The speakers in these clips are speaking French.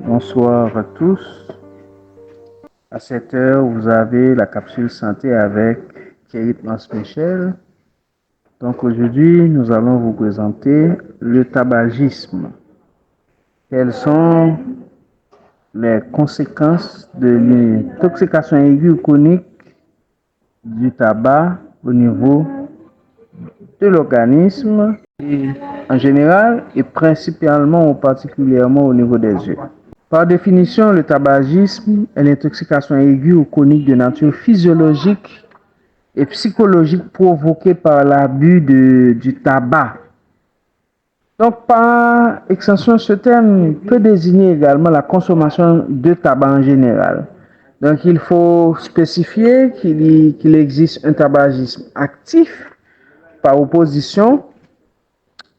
Bonsoir à tous. À cette heure, vous avez la capsule santé avec Thierry Michel. Donc aujourd'hui, nous allons vous présenter le tabagisme. Quelles sont les conséquences de l'intoxication aiguë ou chronique du tabac au niveau de l'organisme et en général et principalement ou particulièrement au niveau des yeux. Par définition, le tabagisme est l'intoxication aiguë ou chronique de nature physiologique et psychologique provoquée par l'abus du tabac. Donc, par extension, ce terme peut désigner également la consommation de tabac en général. Donc, il faut spécifier qu'il existe un tabagisme actif par opposition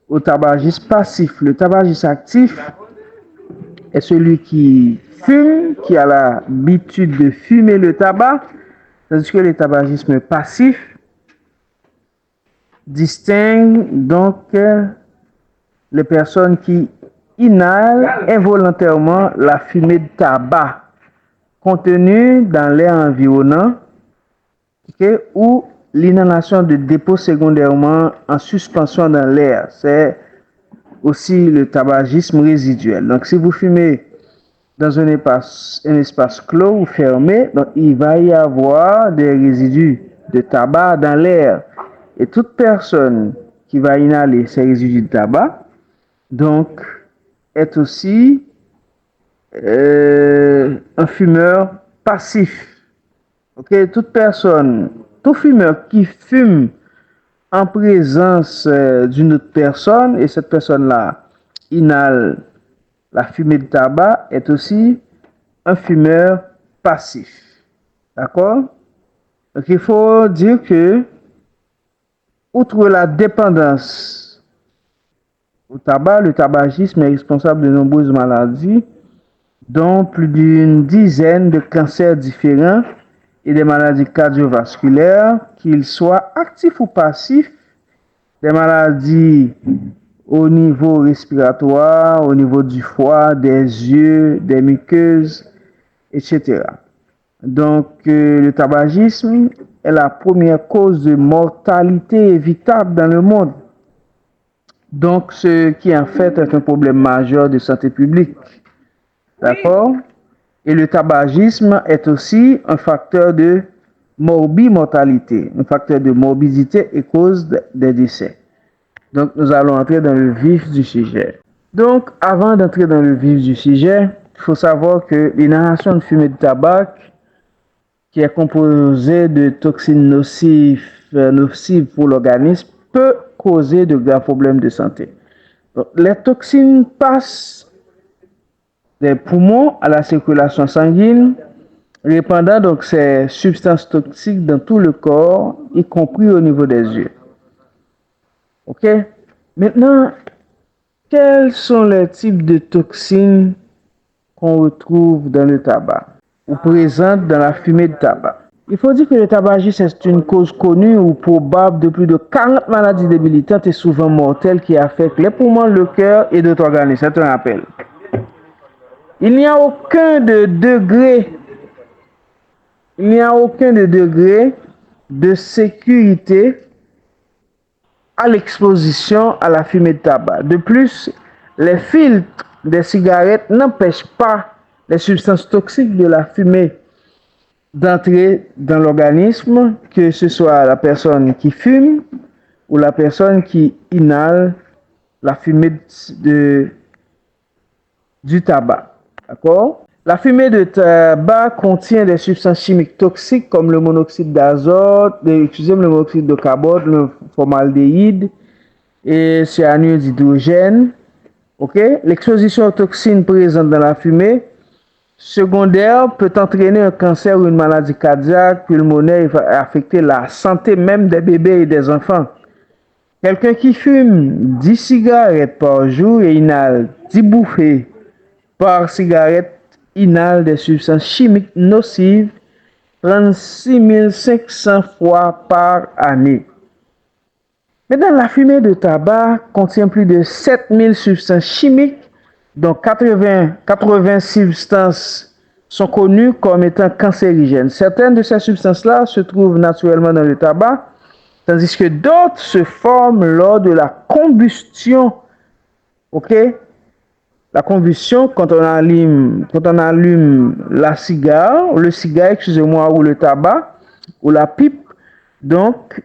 au tabagisme passif. Le tabagisme actif est celui qui fume, qui a l'habitude de fumer le tabac, tandis que le tabagisme passif distingue donc les personnes qui inhalent involontairement la fumée de tabac contenue dans l'air environnant, ou l'inhalation de dépôts secondairement en suspension dans l'air. C'est aussi le tabagisme résiduel. Donc si vous fumez dans un espace clos ou fermé, donc il va y avoir des résidus de tabac dans l'air. Et toute personne qui va inhaler ces résidus de tabac, donc, est aussi un fumeur passif. Okay? Tout fumeur qui fume en présence d'une autre personne, et cette personne-là inhale la fumée de tabac, est aussi un fumeur passif. D'accord? Donc il faut dire que, outre la dépendance au tabac, le tabagisme est responsable de nombreuses maladies, dont plus d'une dizaine de cancers différents et des maladies cardiovasculaires, qu'ils soient actifs ou passifs, des maladies au niveau respiratoire, au niveau du foie, des yeux, des muqueuses, etc. Donc, le tabagisme est la première cause de mortalité évitable dans le monde. Donc, ce qui en fait est un problème majeur de santé publique. D'accord? Et le tabagisme est aussi un facteur de morbimortalité, un facteur de morbidité et cause des décès. Donc, nous allons entrer dans le vif du sujet. Donc, avant d'entrer dans le vif du sujet, il faut savoir que l'inhalation de fumée de tabac, qui est composée de toxines nocives pour l'organisme, peut causer de graves problèmes de santé. Donc, les toxines passent des poumons à la circulation sanguine, répandant donc ces substances toxiques dans tout le corps, y compris au niveau des yeux. Ok? Maintenant, quels sont les types de toxines qu'on retrouve dans le tabac ou présentes dans la fumée de tabac? Il faut dire que le tabagisme est une cause connue ou probable de plus de 40 maladies débilitantes et souvent mortelles qui affectent les poumons, le cœur et d'autres organes. C'est un rappel. Il n'y a aucun degré de sécurité à l'exposition à la fumée de tabac. De plus, les filtres des cigarettes n'empêchent pas les substances toxiques de la fumée d'entrer dans l'organisme, que ce soit la personne qui fume ou la personne qui inhale la fumée du tabac. D'accord? La fumée de tabac contient des substances chimiques toxiques comme le monoxyde d'azote, le monoxyde de carbone, le formaldéhyde et cyanure d'hydrogène. Okay? L'exposition aux toxines présentes dans la fumée secondaire peut entraîner un cancer ou une maladie cardiaque, pulmonaire et va affecter la santé même des bébés et des enfants. Quelqu'un qui fume 10 cigarettes par jour et inhale 10 bouffées par cigarette inhale des substances chimiques nocives 36 500 fois par année. Maintenant, la fumée de tabac contient plus de 7000 substances chimiques Donc 80 substances sont connues comme étant cancérigènes. Certaines de ces substances-là se trouvent naturellement dans le tabac, tandis que d'autres se forment lors de la combustion. Ok? La combustion, quand on allume le cigare, excusez-moi, ou le tabac, ou la pipe, donc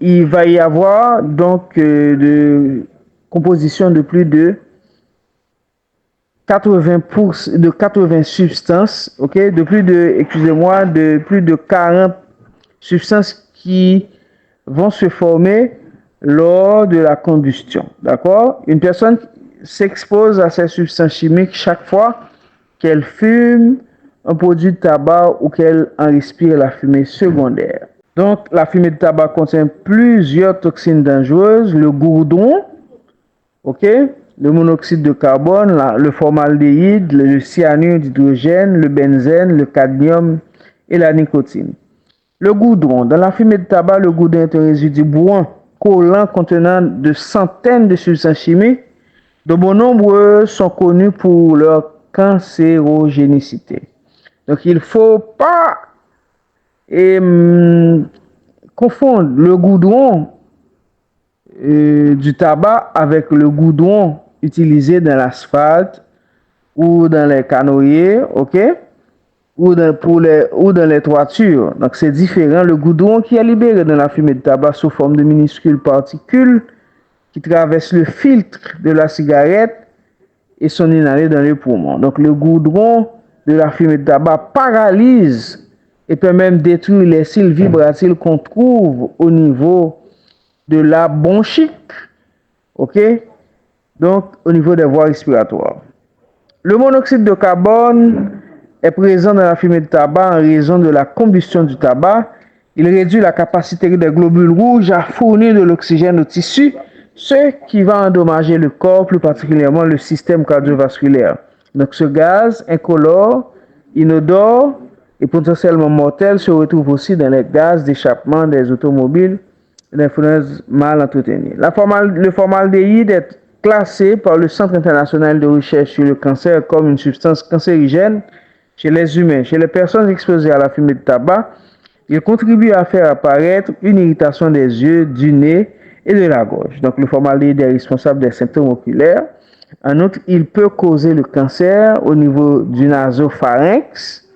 il va y avoir donc de composition de plus de 80 substances, ok, de plus de 40 substances qui vont se former lors de la combustion, d'accord? Une personne s'expose à ces substances chimiques chaque fois qu'elle fume un produit de tabac ou qu'elle en respire la fumée secondaire. Donc, la fumée de tabac contient plusieurs toxines dangereuses, le goudron, ok, le monoxyde de carbone, le formaldéhyde, le cyanure d'hydrogène, le benzène, le cadmium et la nicotine. Le goudron. Dans la fumée de tabac, le goudron est un résidu brun collant contenant de centaines de substances chimiques, dont bon nombre sont connus pour leur cancérogénicité. Donc, il ne faut pas confondre le goudron du tabac avec le goudron utilisé dans l'asphalte ou dans les canoës, ok, ou dans les toitures. Donc c'est différent. Le goudron qui est libéré dans la fumée de tabac sous forme de minuscules particules qui traversent le filtre de la cigarette et sont inhalées dans les poumons. Donc le goudron de la fumée de tabac paralyse et peut même détruire les cils vibratiles qu'on trouve au niveau de la bronchite, ok, donc au niveau des voies respiratoires. Le monoxyde de carbone est présent dans la fumée de tabac en raison de la combustion du tabac. Il réduit la capacité des globules rouges à fournir de l'oxygène au tissu, ce qui va endommager le corps, plus particulièrement le système cardiovasculaire. Donc ce gaz incolore, inodore et potentiellement mortel se retrouve aussi dans les gaz d'échappement des automobiles et des fournaises mal entretenues. Le formaldéhyde est classé par le Centre international de recherche sur le cancer comme une substance cancérigène chez les humains. Chez les personnes exposées à la fumée de tabac, il contribue à faire apparaître une irritation des yeux, du nez et de la gorge. Donc le formaldéhyde est responsable des symptômes oculaires. En outre, il peut causer le cancer au niveau du nasopharynx,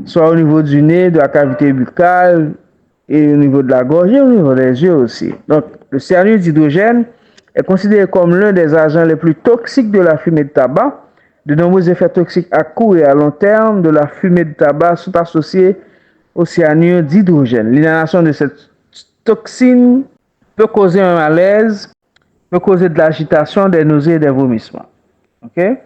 soit au niveau du nez, de la cavité buccale, et au niveau de la gorge et au niveau des yeux aussi. Donc, le cyanure d'hydrogène est considéré comme l'un des agents les plus toxiques de la fumée de tabac. De nombreux effets toxiques à court et à long terme de la fumée de tabac sont associés au cyanure d'hydrogène. L'inhalation de cette toxine peut causer un malaise, peut causer de l'agitation, des nausées et des vomissements. Ok?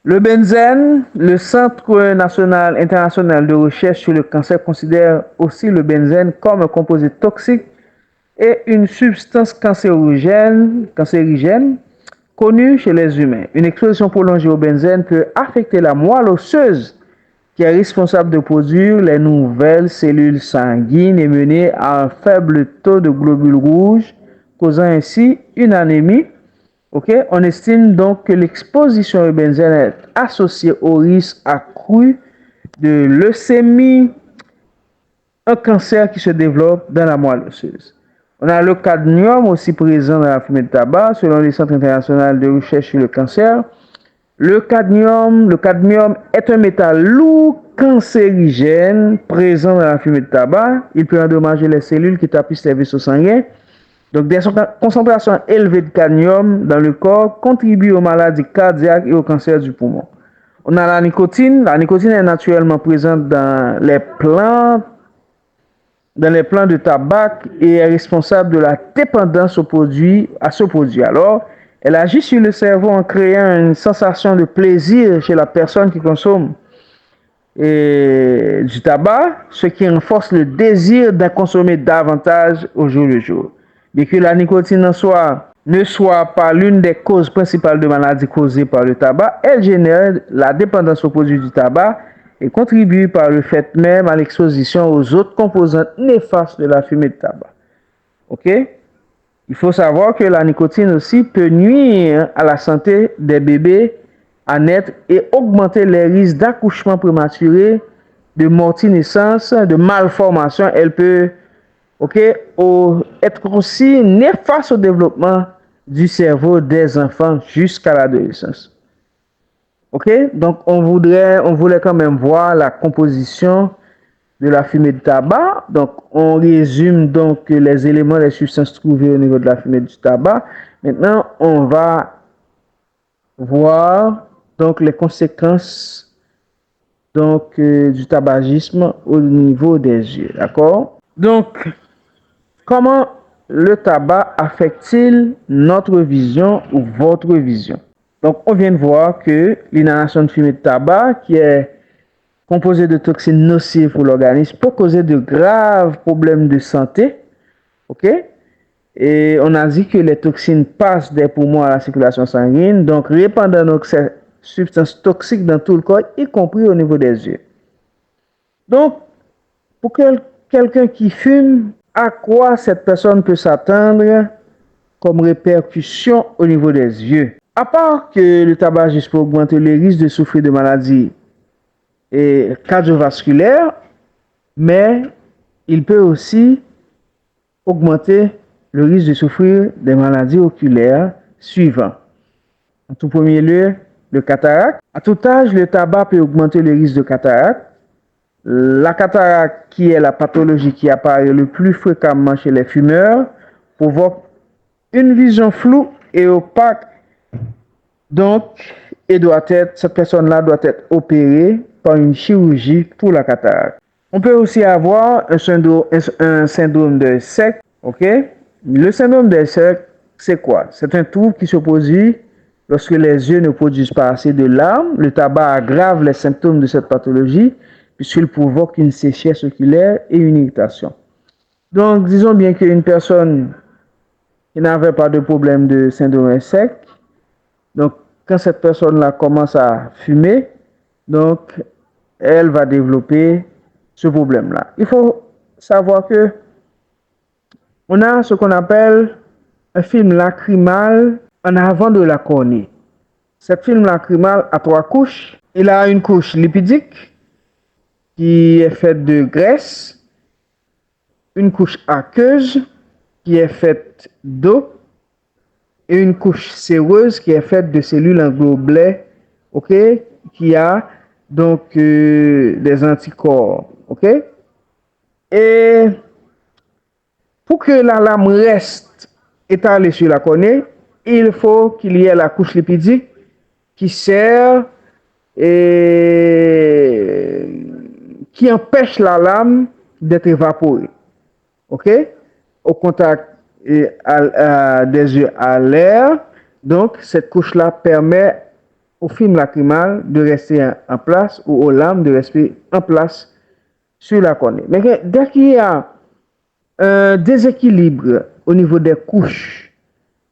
Le benzène, le Centre international de recherche sur le cancer considère aussi le benzène comme un composé toxique et une substance cancérigène connue chez les humains. Une exposition prolongée au benzène peut affecter la moelle osseuse qui est responsable de produire les nouvelles cellules sanguines et mener à un faible taux de globules rouges, causant ainsi une anémie. Okay? On estime donc que l'exposition au benzène est associée au risque accru de leucémie, un cancer qui se développe dans la moelle osseuse. On a le cadmium aussi présent dans la fumée de tabac, selon le Centre international de recherche sur le cancer. Le cadmium est un métal lourd cancérigène présent dans la fumée de tabac. Il peut endommager les cellules qui tapissent les vaisseaux sanguins. Donc, des concentrations élevées de cadmium dans le corps contribuent aux maladies cardiaques et au cancer du poumon. On a la nicotine. La nicotine est naturellement présente dans les plantes de tabac et est responsable de la dépendance à ce produit. Alors, elle agit sur le cerveau en créant une sensation de plaisir chez la personne qui consomme du tabac, ce qui renforce le désir d'en consommer davantage au jour le jour. Bien que la nicotine ne soit pas l'une des causes principales de maladies causées par le tabac, elle génère la dépendance aux produits du tabac et contribue par le fait même à l'exposition aux autres composantes néfastes de la fumée de tabac. Ok? Il faut savoir que la nicotine aussi peut nuire à la santé des bébés à naître et augmenter les risques d'accouchement prématuré, de morti-naissance, de malformation. Elle peut être aussi néfaste au développement du cerveau des enfants jusqu'à l'adolescence. Donc on voulait quand même voir la composition de la fumée de tabac. Donc on résume donc les éléments, les substances trouvées au niveau de la fumée du tabac. Maintenant, on va voir donc les conséquences donc du tabagisme au niveau des yeux, d'accord? Donc comment le tabac affecte-t-il notre vision ou votre vision? Donc, on vient de voir que l'inhalation de fumée de tabac, qui est composée de toxines nocives pour l'organisme, peut causer de graves problèmes de santé. Et on a dit que les toxines passent des poumons à la circulation sanguine, donc répandant donc ces substances toxiques dans tout le corps, y compris au niveau des yeux. Donc, pour quelqu'un qui fume, à quoi cette personne peut s'attendre comme répercussion au niveau des yeux? À part que le tabagisme peut augmenter le risque de souffrir de maladies cardiovasculaires, mais il peut aussi augmenter le risque de souffrir des maladies oculaires suivantes. En tout premier lieu, le cataracte. À tout âge, le tabac peut augmenter le risque de cataracte. La cataracte, qui est la pathologie qui apparaît le plus fréquemment chez les fumeurs, provoque une vision floue et opaque. Donc, cette personne-là doit être opérée par une chirurgie pour la cataracte. On peut aussi avoir un syndrome de Sec. Le syndrome de Sec, c'est quoi? C'est un trouble qui se produit lorsque les yeux ne produisent pas assez de larmes. Le tabac aggrave les symptômes de cette pathologie puisqu'il provoque une sécheresse oculaire et une irritation. Donc, disons bien qu'une personne qui n'avait pas de problème de syndrome sec, donc quand cette personne-là commence à fumer, donc elle va développer ce problème-là. Il faut savoir que on a ce qu'on appelle un film lacrymal en avant de la cornée. Cette film lacrymal a 3 couches. Il a une couche lipidique qui est faite de graisse, une couche aqueuse qui est faite d'eau et une couche séreuse qui est faite de cellules en globulet, qui a donc des anticorps, Et pour que la lame reste étalée sur la cornée, il faut qu'il y ait la couche lipidique qui sert et qui empêche la lame d'être évaporée. Au contact des yeux à l'air. Donc, cette couche-là permet au film lacrymal de rester en place ou aux lames de rester en place sur la cornée. Mais dès qu'il y a un déséquilibre au niveau des couches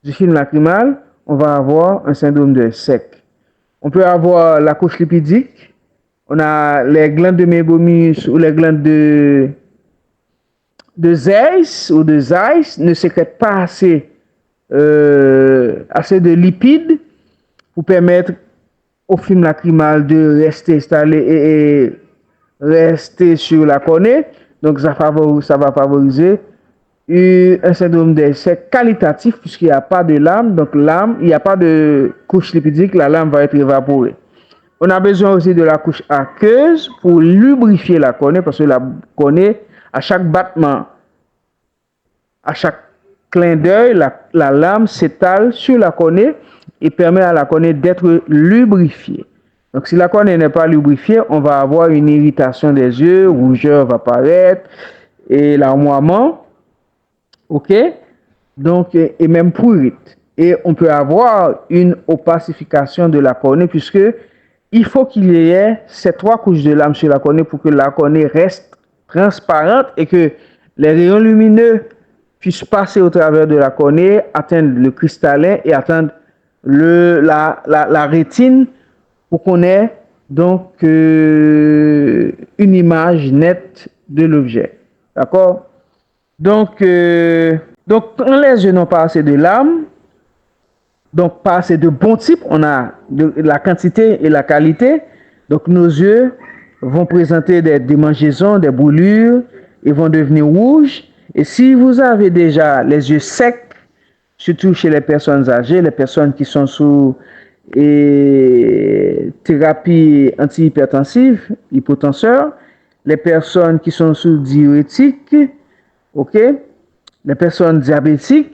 du film lacrymal, on va avoir un syndrome de Sec. On peut avoir la couche lipidique, on a les glandes de Mébomus ou les glandes de Zeiss ou de Zeiss ne sécrètent pas assez de lipides pour permettre au film lacrymal de rester installé et rester sur la cornée. Donc ça va favoriser un syndrome de Sec qualitatif puisqu'il n'y a pas de lame. Donc il n'y a pas de couche lipidique, la lame va être évaporée. On a besoin aussi de la couche aqueuse pour lubrifier la cornée parce que la cornée, à chaque battement, à chaque clin d'œil, la lame s'étale sur la cornée et permet à la cornée d'être lubrifiée. Donc si la cornée n'est pas lubrifiée, on va avoir une irritation des yeux, rougeur va apparaître et larmoiement, donc et même prurite. Et on peut avoir une opacification de la cornée puisque il faut qu'il y ait ces 3 couches de lame sur la cornée pour que la cornée reste transparente et que les rayons lumineux puissent passer au travers de la cornée, atteindre le cristallin et atteindre la rétine pour qu'on ait donc une image nette de l'objet. D'accord? Donc, Donc, quand les yeux n'ont pas assez de larmes, donc pas assez de bons types, on a la quantité et la qualité. Donc, nos yeux vont présenter des démangeaisons, des brûlures, et vont devenir rouges. Et si vous avez déjà les yeux secs, surtout chez les personnes âgées, les personnes qui sont sous thérapie antihypertensive, hypotenseur, les personnes qui sont sous diurétique, ok, les personnes diabétiques,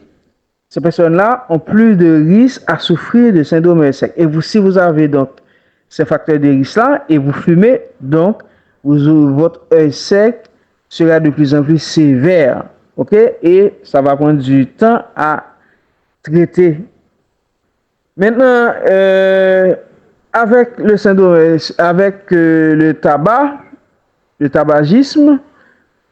ces personnes-là ont plus de risques à souffrir de syndrome sec. Et vous, si vous avez donc ces facteurs de risque-là et vous fumez, donc votre œil sec sera de plus en plus sévère, ok, et ça va prendre du temps à traiter. Maintenant, avec le syndrome, avec le tabac, le tabagisme,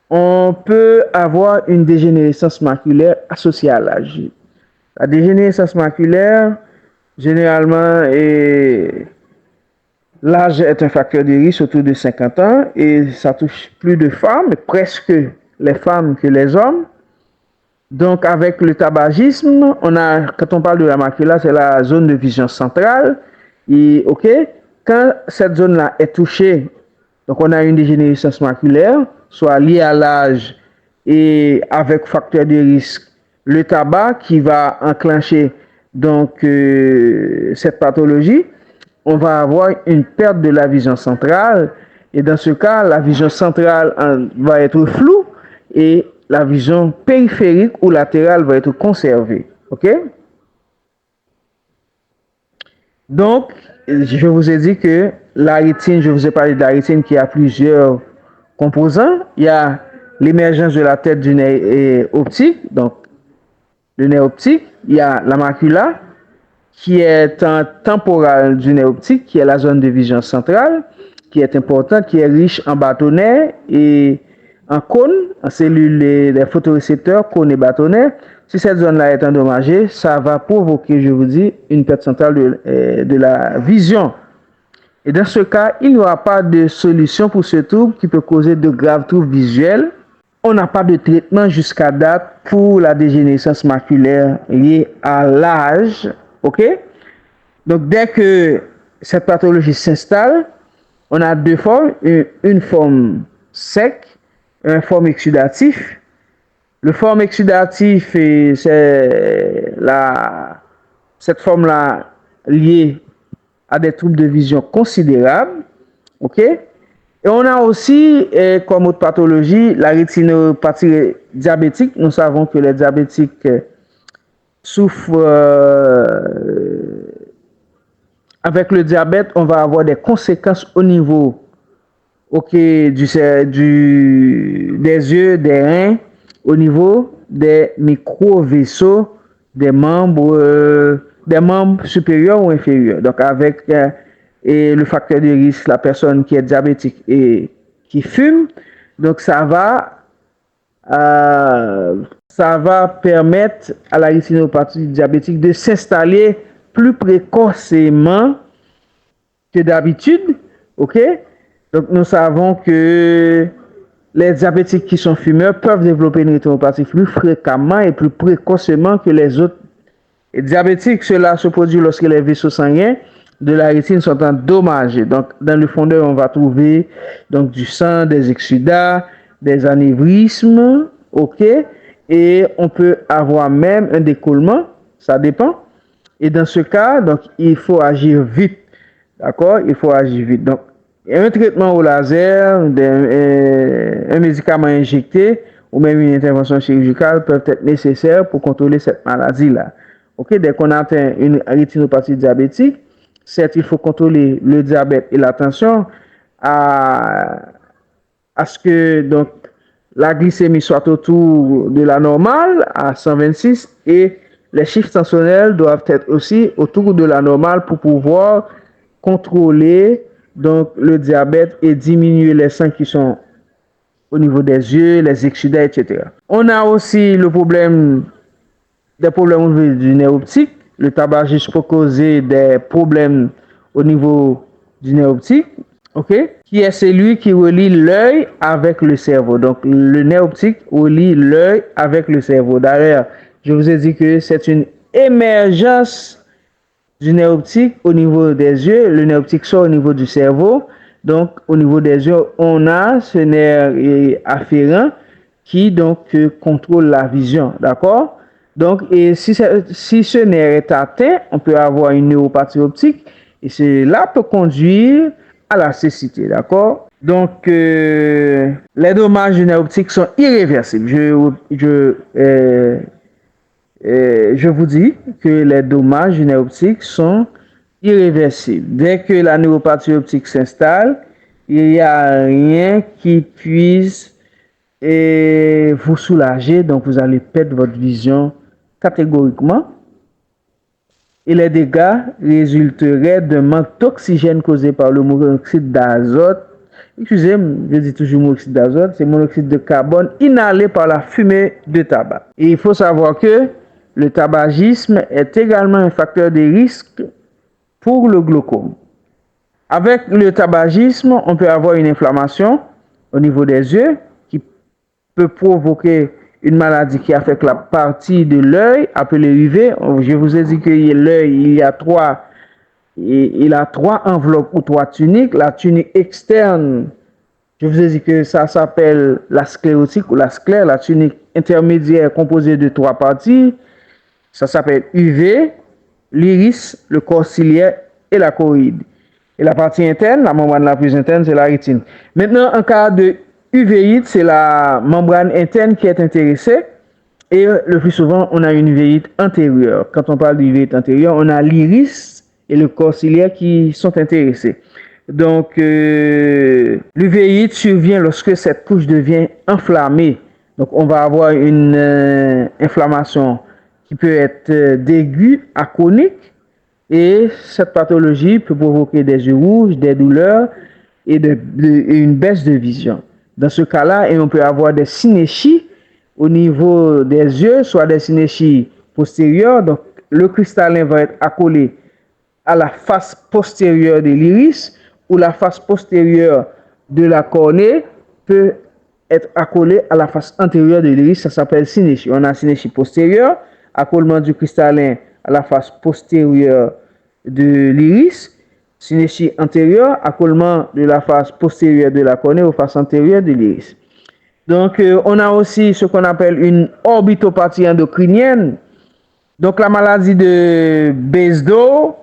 on peut avoir une dégénérescence maculaire associée à l'âge. La dégénérescence maculaire, généralement, l'âge est un facteur de risque autour de 50 ans et ça touche plus de femmes, presque les femmes que les hommes. Donc, avec le tabagisme, quand on parle de la macula, c'est la zone de vision centrale. Et, ok, quand cette zone-là est touchée, donc on a une dégénérescence maculaire, soit liée à l'âge et avec facteur de risque, le tabac qui va enclencher donc cette pathologie, on va avoir une perte de la vision centrale. Et dans ce cas, la vision centrale va être floue et la vision périphérique ou latérale va être conservée. OK? Donc, je vous ai dit que la rétine, je vous ai parlé de la rétine qui a plusieurs composants. Il y a l'émergence de la tête du nerf optique, donc le nerf optique. Il y a la macula, qui est un temporal du nerf optique, qui est la zone de vision centrale, qui est importante, qui est riche en bâtonnets et en cônes, en cellules des photorécepteurs, cônes et bâtonnets. Si cette zone-là est endommagée, ça va provoquer, je vous dis, une perte centrale de la vision. Et dans ce cas, il n'y aura pas de solution pour ce trouble qui peut causer de graves troubles visuels. On n'a pas de traitement jusqu'à date pour la dégénérescence maculaire liée à l'âge. OK? Donc, dès que cette pathologie s'installe, on a deux formes. Une forme sec, une forme exudative. Le forme exudatif, c'est cette forme-là liée à des troubles de vision considérables. OK? Et on a aussi, comme autre pathologie, la rétinopathie diabétique. Nous savons que les diabétiques souffrent. Avec le diabète, on va avoir des conséquences au niveau des yeux, des reins, au niveau des micro-vaisseaux des membres supérieurs ou inférieurs. Donc, avec le facteur de risque, la personne qui est diabétique et qui fume, donc ça va permettre à la rétinopathie diabétique de s'installer plus précocement que d'habitude. OK? Donc, nous savons que les diabétiques qui sont fumeurs peuvent développer une rétinopathie plus fréquemment et plus précocement que les autres diabétiques. Cela se produit lorsque les vaisseaux sanguins de la rétine sont endommagés. Donc, dans le fondeur, on va trouver donc, du sang, des exsudats, des anévrismes. OK? Et on peut avoir même un décollement. Ça dépend. Et dans ce cas, donc, il faut agir vite. D'accord? Il faut agir vite. Donc, un traitement au laser, un médicament injecté ou même une intervention chirurgicale peuvent être nécessaires pour contrôler cette maladie-là. OK? Dès qu'on atteint une rétinopathie diabétique, certes, il faut contrôler le diabète et la tension à ce que donc, la glycémie soit autour de la normale, à 126, et les chiffres tensionnels doivent être aussi autour de la normale pour pouvoir contrôler donc, le diabète et diminuer les sangs qui sont au niveau des yeux, les exsudats, etc. On a aussi des problèmes au niveau du nerf optique. Le tabagisme peut causer des problèmes au niveau du nerf optique. OK? Qui est celui qui relie l'œil avec le cerveau. Donc, le nerf optique relie l'œil avec le cerveau. D'ailleurs, je vous ai dit que c'est une émergence du nerf optique au niveau des yeux. Le nerf optique sort au niveau du cerveau. Donc, au niveau des yeux, on a ce nerf afférent qui donc contrôle la vision. D'accord? Donc, et si ce nerf est atteint, on peut avoir une neuropathie optique et cela peut conduire à la cécité. D'accord? Donc, les dommages du nerf optique sont irréversibles. Je vous dis que les dommages du nerf optique sont irréversibles. Dès que la neuropathie optique s'installe, il n'y a rien qui puisse vous soulager. Donc, vous allez perdre votre vision catégoriquement. Et les dégâts résulteraient d'un manque d'oxygène causé par le monoxyde d'azote. Excusez-moi, je dis toujours monoxyde d'azote, c'est monoxyde de carbone inhalé par la fumée de tabac. Et il faut savoir que le tabagisme est également un facteur de risque pour le glaucome. Avec le tabagisme, on peut avoir une inflammation au niveau des yeux qui peut provoquer une maladie qui affecte la partie de l'œil appelée UV. Je vous ai dit que l'œil, il a trois enveloppes ou trois tuniques. La tunique externe, je vous ai dit que ça s'appelle la sclérotique ou la sclère. La tunique intermédiaire composée de trois parties, ça s'appelle UV, l'iris, le corps ciliaire et la choroïde. Et la partie interne, la membrane la plus interne, c'est la rétine. Maintenant, en cas de uvéite, c'est la membrane interne qui est intéressée. Et le plus souvent, on a une uvéite antérieure. Quand on parle d'uvéite antérieure, on a l'iris et le corps ciliaire qui sont intéressés. Donc, l'uvéite survient lorsque cette couche devient enflammée. Donc, on va avoir une inflammation qui peut être d'aiguë à chronique. Et cette pathologie peut provoquer des yeux rouges, des douleurs et une baisse de vision. Dans ce cas-là, on peut avoir des synéchies au niveau des yeux, soit des synéchies postérieures. Donc, le cristallin va être accolé à la face postérieure de l'iris ou la face postérieure de la cornée peut être accolée à la face antérieure de l'iris. Ça s'appelle synéchie. On a synéchie postérieure, accolement du cristallin à la face postérieure de l'iris, synéchie antérieure, accolement de la face postérieure de la cornée aux faces antérieures de l'iris. Donc, on a aussi ce qu'on appelle une orbitopathie endocrinienne. Donc, la maladie de Basedow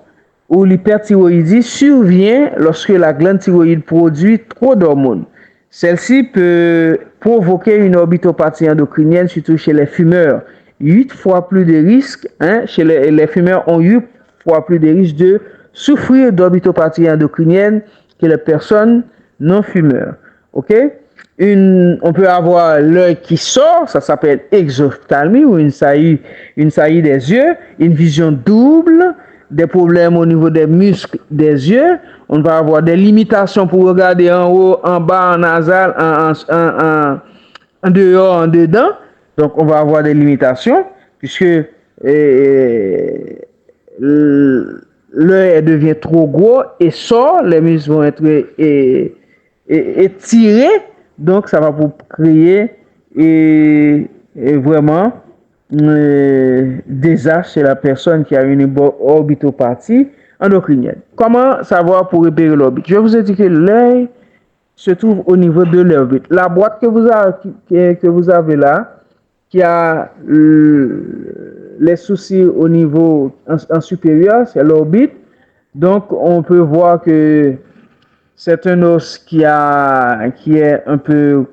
ou l'hyperthyroïdie survient lorsque la glande thyroïde produit trop d'hormones. Celle-ci peut provoquer une orbitopathie endocrinienne, surtout chez les fumeurs. 8 fois plus de risques, chez les fumeurs ont 8 fois plus de risques de souffrir d'orbitopathie endocrinienne que les personnes non fumeurs. OK? On peut avoir l'œil qui sort, ça s'appelle exophthalmie ou une saillie des yeux, une vision double, des problèmes au niveau des muscles des yeux. On va avoir des limitations pour regarder en haut, en bas, en nasal, en dehors, en dedans. Donc, on va avoir des limitations puisque l'œil devient trop gros et sort, les muscles vont être étirés. Donc, ça va vous créer vraiment désastre chez la personne qui a une orbitopathie endocrinienne. Comment savoir pour repérer l'orbite? Je vous ai dit que l'œil se trouve au niveau de l'orbite. La boîte que vous avez là, qui a les soucis au niveau en supérieur, c'est l'orbite. Donc, on peut voir que c'est un os qui est un peu,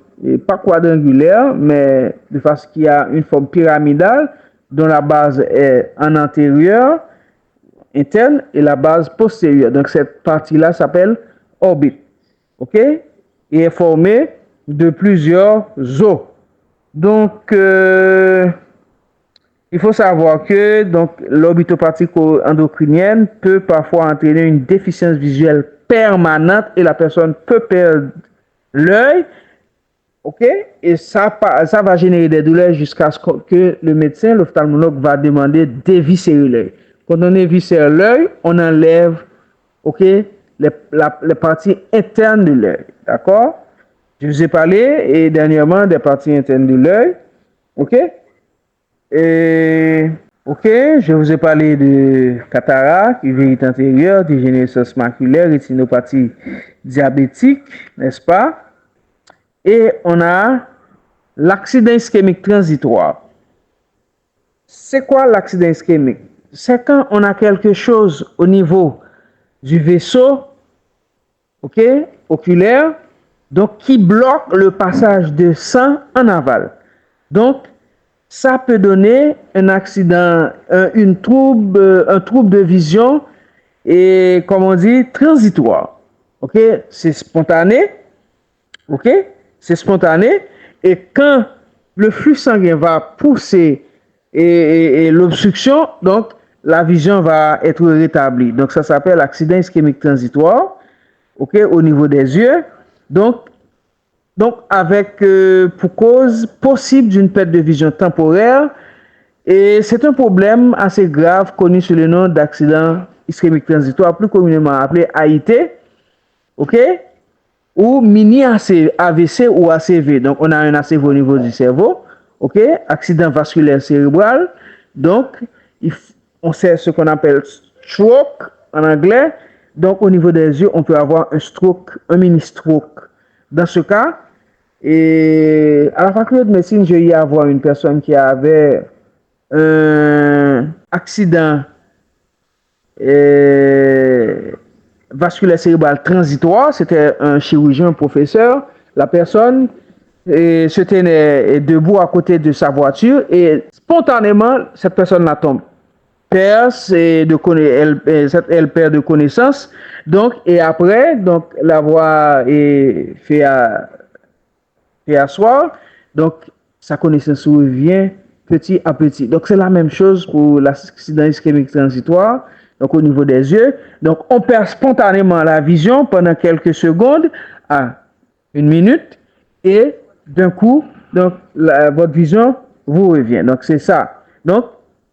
pas quadrangulaire, mais de façon qui a une forme pyramidale, dont la base est en antérieur, interne, et la base postérieure. Donc, cette partie-là s'appelle orbite. OK? Et est formée de plusieurs os. Donc, il faut savoir que l'orbitopathie endocrinienne peut parfois entraîner une déficience visuelle permanente et la personne peut perdre l'œil. OK? Et ça va générer des douleurs jusqu'à ce que le médecin, l'ophtalmologue, va demander d'éviscérer l'œil. Quand on éviscère l'œil, on enlève, OK, les parties internes de l'œil. D'accord? Je vous ai parlé et dernièrement des parties internes de l'œil. OK? Et OK, je vous ai parlé de cataracte, uvérité antérieure, dégénérescence maculaire, rétinopathie diabétique, n'est-ce pas? Et on a l'accident ischémique transitoire. C'est quoi l'accident ischémique? C'est quand on a quelque chose au niveau du vaisseau, OK, oculaire, donc qui bloque le passage de sang en aval. Donc, ça peut donner un accident, un trouble de vision et, comme on dit, transitoire. OK, c'est spontané. OK, c'est spontané. Et quand le flux sanguin va pousser et l'obstruction, donc la vision va être rétablie. Donc, ça s'appelle accident ischémique transitoire. OK, au niveau des yeux. Donc avec pour cause possible d'une perte de vision temporaire, et c'est un problème assez grave connu sous le nom d'accident ischémique transitoire, plus communément appelé AIT, OK, ou mini AVC ou ACV. Donc on a un ACV au niveau du cerveau, OK, accident vasculaire cérébral. Donc on sait ce qu'on appelle stroke en anglais. Donc au niveau des yeux, on peut avoir un stroke, un mini stroke. Dans ce cas, et à la faculté de médecine, j'ai eu à voir une personne qui avait un accident vasculaire cérébral transitoire. C'était un chirurgien, un professeur. La personne se tenait debout à côté de sa voiture et spontanément, cette personne-là tombe. Elle perd de connaissance. Donc, et après, donc, la voix est fait asseoir. Donc, sa connaissance revient petit à petit. Donc, c'est la même chose pour l'accident ischémique transitoire. Donc, au niveau des yeux. Donc, on perd spontanément la vision pendant quelques secondes à une minute. Et d'un coup, donc, votre vision vous revient. Donc, c'est ça. Donc,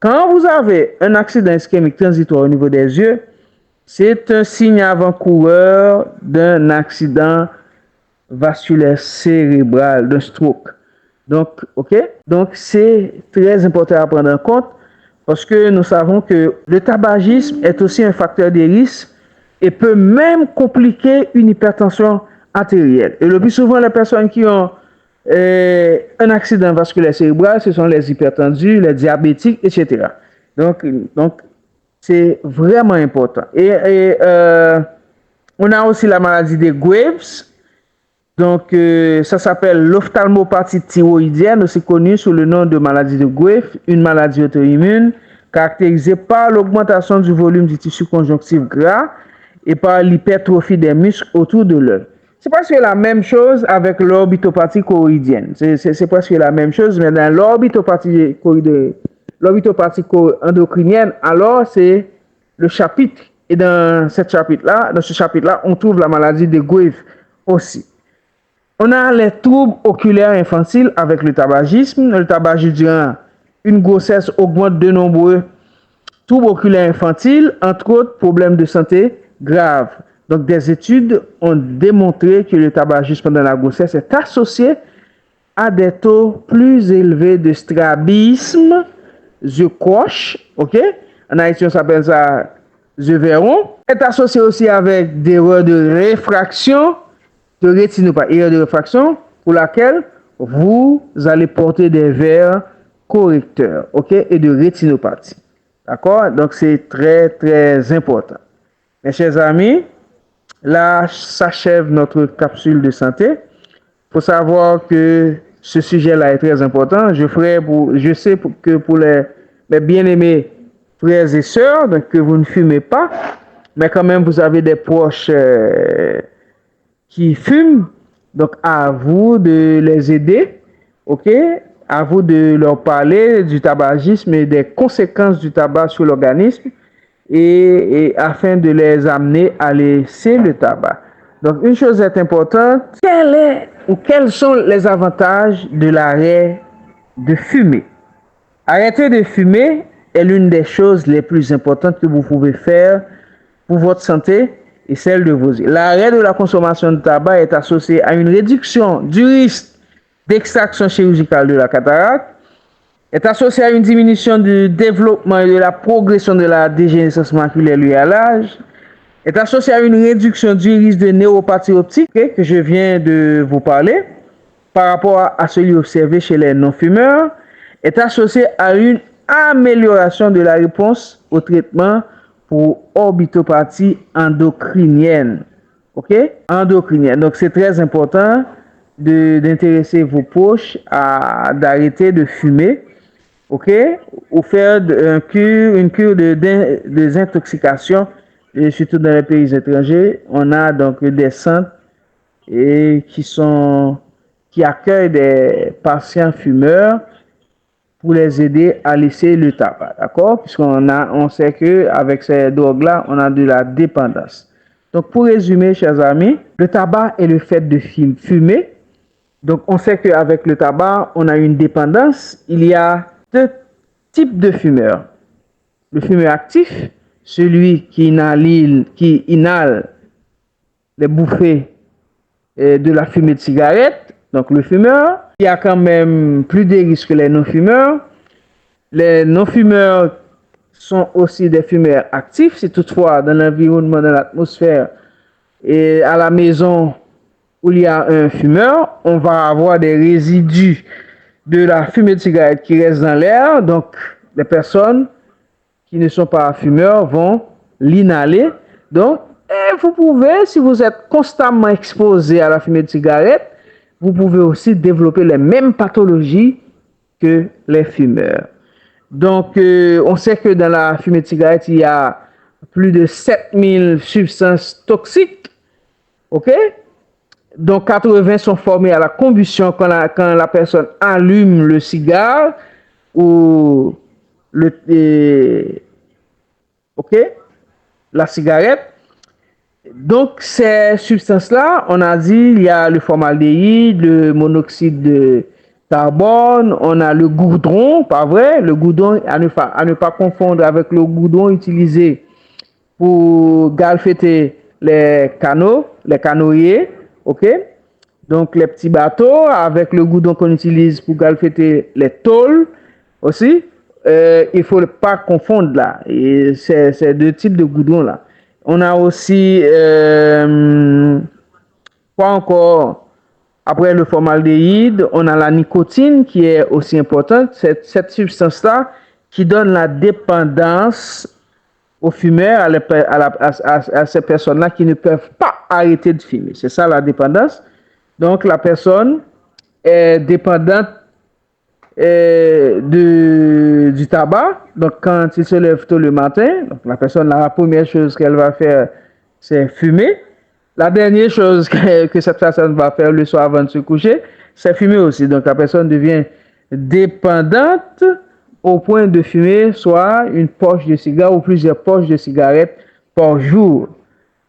quand vous avez un accident ischémique transitoire au niveau des yeux, c'est un signe avant-coureur d'un accident vasculaire cérébral, d'un stroke. Donc, OK? Donc, c'est très important à prendre en compte parce que nous savons que le tabagisme est aussi un facteur de risque et peut même compliquer une hypertension artérielle. Et le plus souvent, les personnes qui ont un accident vasculaire cérébral, ce sont les hypertendus, les diabétiques, etc. Donc c'est vraiment important. Et on a aussi la maladie des Graves. Donc, ça s'appelle l'ophtalmopathie thyroïdienne, aussi connue sous le nom de maladie de Graves, une maladie auto-immune caractérisée par l'augmentation du volume du tissu conjonctif gras et par l'hypertrophie des muscles autour de l'œil. C'est presque la même chose avec l'orbitopathie choroïdienne. C'est presque la même chose, mais dans l'orbitopathie endocrinienne, alors c'est le chapitre. Et dans ce chapitre-là, on trouve la maladie de Graves aussi. On a les troubles oculaires infantiles avec le tabagisme. Le tabagisme durant une grossesse augmente de nombreux troubles oculaires infantiles, entre autres problèmes de santé graves. Donc, des études ont démontré que le tabagisme pendant la grossesse est associé à des taux plus élevés de strabisme, yeux croches, OK? En Haïti, on s'appelle ça yeux verrons. Est associé aussi avec des erreurs de réfraction, de rétinopathie, erreur de réfraction, pour laquelle vous allez porter des verres correcteurs, OK? Et de rétinopathie. D'accord? Donc, c'est très, très important. Mes chers amis, là s'achève notre capsule de santé. Il faut savoir que ce sujet-là est très important. Je sais que pour les bien-aimés frères et sœurs, donc que vous ne fumez pas, mais quand même vous avez des proches qui fument, donc à vous de les aider, ok? À vous de leur parler du tabagisme et des conséquences du tabac sur l'organisme et afin de les amener à laisser le tabac. Donc une chose est importante, quels sont les avantages de l'arrêt de fumer? Arrêter de fumer est l'une des choses les plus importantes que vous pouvez faire pour votre santé et celle de vos yeux. L'arrêt de la consommation de tabac est associé à une réduction du risque d'extraction chirurgicale de la cataracte, est associé à une diminution du développement et de la progression de la dégénérescence maculaire liée à l'âge, est associé à une réduction du risque de neuropathie optique que je viens de vous parler par rapport à celui observé chez les non-fumeurs, est associé à une amélioration de la réponse au traitement pour orbitopathie endocrinienne. OK? Endocrinienne. Donc, c'est très important d'intéresser vos proches d'arrêter de fumer. OK? Ou faire une cure de désintoxication, et surtout dans les pays étrangers. On a donc des centres qui accueillent des patients fumeurs pour les aider à laisser le tabac, d'accord? Puisqu'on sait qu'avec ces drogues-là, on a de la dépendance. Donc, pour résumer, chers amis, le tabac est le fait de fumer. Donc, on sait qu'avec le tabac, on a une dépendance. Il y a deux types de fumeurs. Le fumeur actif, celui qui inhale les bouffées de la fumée de cigarette. Donc, le fumeur, il y a quand même plus de risques que les non-fumeurs. Les non-fumeurs sont aussi des fumeurs actifs. Si toutefois, dans l'environnement, dans l'atmosphère et à la maison où il y a un fumeur, on va avoir des résidus de la fumée de cigarette qui restent dans l'air. Donc, les personnes qui ne sont pas fumeurs vont l'inhaler. Donc, vous pouvez, si vous êtes constamment exposé à la fumée de cigarette, vous pouvez aussi développer les mêmes pathologies que les fumeurs. Donc, on sait que dans la fumée de cigarette, il y a plus de 7000 substances toxiques. OK? Donc, 80 sont formées à la combustion quand la personne allume le cigare ou la cigarette. Donc, ces substances-là, on a dit, il y a le formaldéhyde, le monoxyde de carbone, on a le goudron, pas vrai? Le goudron, à ne pas confondre avec le goudron utilisé pour galfêter les canoës, ok? Donc, les petits bateaux, avec le goudron qu'on utilise pour galfêter les tôles aussi. Il ne faut pas confondre là. Et c'est deux types de goudron là. On a aussi, quoi encore, après le formaldéhyde, on a la nicotine qui est aussi importante. Cette substance-là qui donne la dépendance aux fumeurs, à ces personnes-là qui ne peuvent pas arrêter de fumer. C'est ça la dépendance. Donc la personne est dépendante du tabac. Donc quand il se lève tôt le matin, donc la personne, la première chose qu'elle va faire, c'est fumer. La dernière chose que cette personne va faire le soir avant de se coucher, c'est fumer aussi. Donc la personne devient dépendante au point de fumer soit une poche de cigare ou plusieurs poches de cigarettes par jour.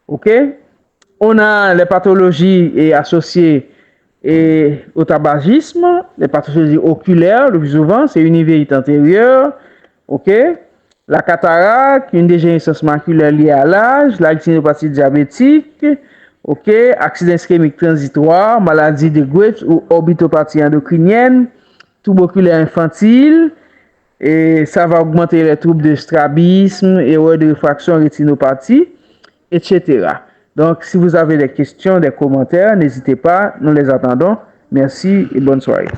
OK? On a les pathologies associées au tabagisme, les pathologies oculaires, le plus souvent, c'est une uveitis antérieure. OK? La cataracte, une dégénérescence maculaire liée à l'âge, la rétinopathie diabétique, OK? Accident ischémique transitoire, maladie de Graves ou orbitopathie endocrinienne, troubles oculaires infantiles, et ça va augmenter les troubles de strabisme, erreur de réfraction, rétinopathie, etc. Donc, si vous avez des questions, des commentaires, n'hésitez pas, nous les attendons. Merci et bonne soirée.